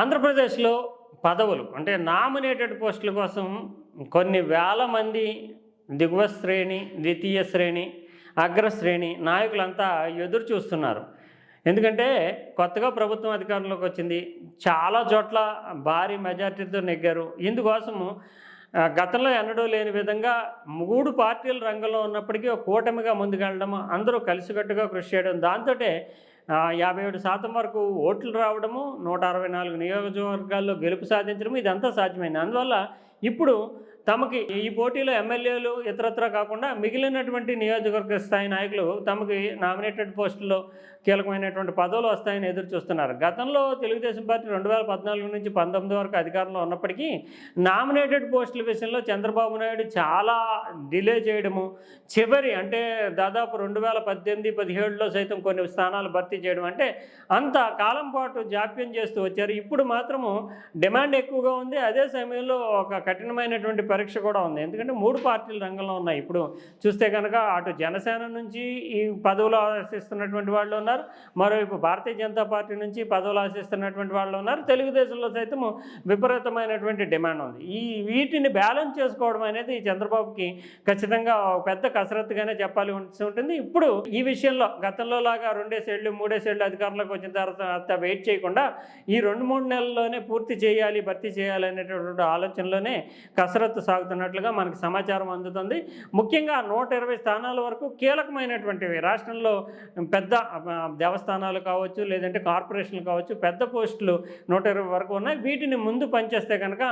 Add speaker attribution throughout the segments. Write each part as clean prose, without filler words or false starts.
Speaker 1: ఆంధ్రప్రదేశ్‌లో పదవులు అంటే నామినేటెడ్ పోస్టుల కోసం కొన్ని వేల మంది దిగువ శ్రేణి, ద్వితీయ శ్రేణి, అగ్రశ్రేణి నాయకులంతా ఎదురు చూస్తున్నారు. ఎందుకంటే కొత్తగా ప్రభుత్వం అధికారంలోకి వచ్చింది. చాలా చోట్ల భారీ మెజార్టీతో నెగ్గారు. ఇందుకోసము గతంలో ఎన్నడూ లేని విధంగా 3 పార్టీలు రంగంలో ఉన్నప్పటికీ ఒక కూటమిగా ముందుకెళ్ళడం, అందరూ కలిసికట్టుగా కృషి చేయడం దాంతోటే 57% వరకు ఓట్లు రావడము, 164 నియోజకవర్గాల్లో గెలుపు సాధించడం ఇదంతా సాధ్యమైంది. అందువల్ల ఇప్పుడు తమకి ఈ పోటీలో ఎమ్మెల్యేలు ఇతరత్రా కాకుండా మిగిలినటువంటి నియోజకవర్గ స్థాయి నాయకులు తమకి నామినేటెడ్ పోస్టుల్లో కీలకమైనటువంటి పదవులు వస్తాయని ఎదురు చూస్తున్నారు. గతంలో తెలుగుదేశం పార్టీ 2014 నుంచి 19 వరకు అధికారంలో ఉన్నప్పటికీ నామినేటెడ్ పోస్టుల విషయంలో చంద్రబాబు నాయుడు చాలా డిలే చేయడము, చివరి అంటే దాదాపు 2018, 17లో సైతం కొన్ని స్థానాలు భర్తీ చేయడం అంటే అంత కాలం పాటు జాప్యం చేస్తూ వచ్చారు. ఇప్పుడు మాత్రము డిమాండ్ ఎక్కువగా ఉంది. అదే సమయంలో ఒక కఠినమైనటువంటి పరీక్ష కూడా ఉంది. ఎందుకంటే 3 పార్టీలు రంగంలో ఉన్నాయి. ఇప్పుడు చూస్తే కనుక అటు జనసేన నుంచి ఈ పదవులు ఆశిస్తున్నటువంటి వాళ్ళు ఉన్నారు. మరోవైపు భారతీయ జనతా పార్టీ నుంచి పదవులు ఆశిస్తున్నటువంటి వాళ్ళు ఉన్నారు. తెలుగుదేశంలో సైతము విపరీతమైనటువంటి డిమాండ్ ఉంది. వీటిని బ్యాలెన్స్ చేసుకోవడం అనేది చంద్రబాబుకి ఖచ్చితంగా పెద్ద కసరత్తుగానే చెప్పాల్సి ఉంటుంది. ఇప్పుడు ఈ విషయంలో గతంలో లాగా 2 ఏళ్ళు 3 ఏళ్ళు అధికారంలోకి వచ్చిన తర్వాత వెయిట్ చేయకుండా ఈ 2-3 నెలల్లోనే పూర్తి చేయాలి, భర్తీ చేయాలి అనేటటువంటి ఆలోచనలోనే కసరత్తు సాగుతున్నట్లుగా మనకు సమాచారం అందుతుంది. ముఖ్యంగా 120 స్థానాల వరకు కీలకమైనటువంటివి రాష్ట్రంలో పెద్ద దేవస్థానాలు కావచ్చు, లేదంటే కార్పొరేషన్లు కావచ్చు, పెద్ద పోస్టులు 120 వరకు ఉన్నాయి. వీటిని ముందు పనిచేస్తే కనుక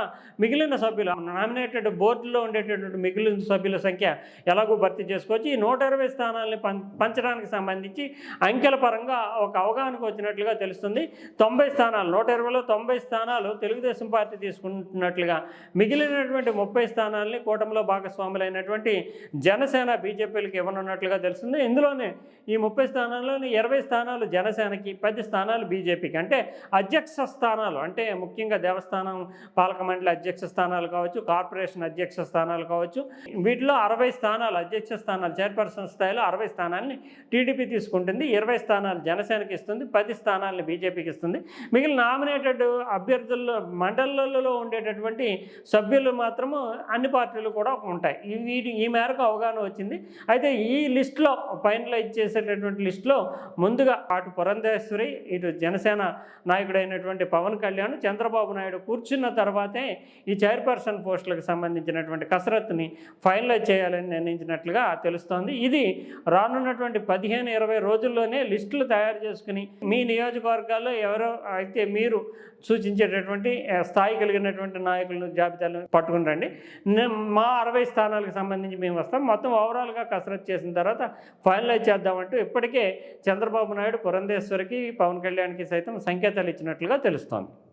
Speaker 1: మిగిలిన సభ్యులు నామినేటెడ్ బోర్డులో ఉండేటటువంటి మిగిలిన సభ్యుల సంఖ్య ఎలాగో భర్తీ చేసుకోవచ్చు. ఈ 120 స్థానాలని పంచడానికి సంబంధించి అంకెల పరంగా ఒక అవగాహనకు వచ్చినట్లుగా తెలుస్తుంది. 90 స్థానాలు 120లో 90 స్థానాలు తెలుగుదేశం పార్టీ తీసుకుంటున్నట్లుగా, మిగిలినటువంటి 30 స్థానాలని కూటమిలో భాగస్వాములైనటువంటి జనసేన, బీజేపీలకు ఇవ్వనున్నట్లుగా తెలుస్తుంది. ఇందులోనే ఈ 30 స్థానాల్లోని 20 స్థానాలు జనసేనకి, 10 స్థానాలు బీజేపీకి. అంటే అధ్యక్ష స్థానాలు అంటే ముఖ్యంగా దేవస్థానం పాలక మండలి అధ్యక్ష స్థానాలు కావచ్చు, కార్పొరేషన్ అధ్యక్ష స్థానాలు కావచ్చు. వీటిలో 60 స్థానాలు అధ్యక్ష స్థానాలు, చైర్పర్సన్ స్థాయిలో 60 స్థానాలని టీడీపీ తీసుకుంటుంది. 20 స్థానాలు జనసేనకి ఇస్తుంది, 10 స్థానాలని బీజేపీకి ఇస్తుంది. మిగిలిన నామినేటెడ్ అభ్యర్థుల్లో మండలాలలో ఉండేటటువంటి సభ్యులు మాత్రము అన్ని పార్టీలు కూడా ఉంటాయి. ఈ మేరకు అవగాహన వచ్చింది. అయితే ఈ లిస్టులో ఫైనలైజ్ చేసేటటువంటి లిస్టులో ముందుగా అటు పురంధేశ్వరి, ఇటు జనసేన నాయకుడైనటువంటి పవన్ కళ్యాణ్, చంద్రబాబు నాయుడు కూర్చున్న తర్వాతే ఈ చైర్పర్సన్ పోస్టులకు సంబంధించినటువంటి కసరత్తుని ఫైనలైజ్ చేయాలని నిర్ణయించినట్లుగా తెలుస్తోంది. ఇది రానున్నటువంటి 15-20 రోజుల్లోనే లిస్టులు తయారు చేసుకుని మీ నియోజకవర్గాల్లో ఎవరో అయితే మీరు సూచించేటటువంటి స్థాయి కలిగినటువంటి నాయకులను జాబితాలు పట్టుకుని రండి. మా 60 స్థానాలకు సంబంధించి మేము వస్తాం. మొత్తం ఓవరాల్గా కసరత్తు చేసిన తర్వాత ఫైనలైజ్ చేద్దామంటూ ఇప్పటికే చంద్రబాబు నాయుడు పురంధేశ్వరికి, పవన్ కళ్యాణ్కి సైతం సంకేతాలు ఇచ్చినట్లుగా తెలుస్తోంది.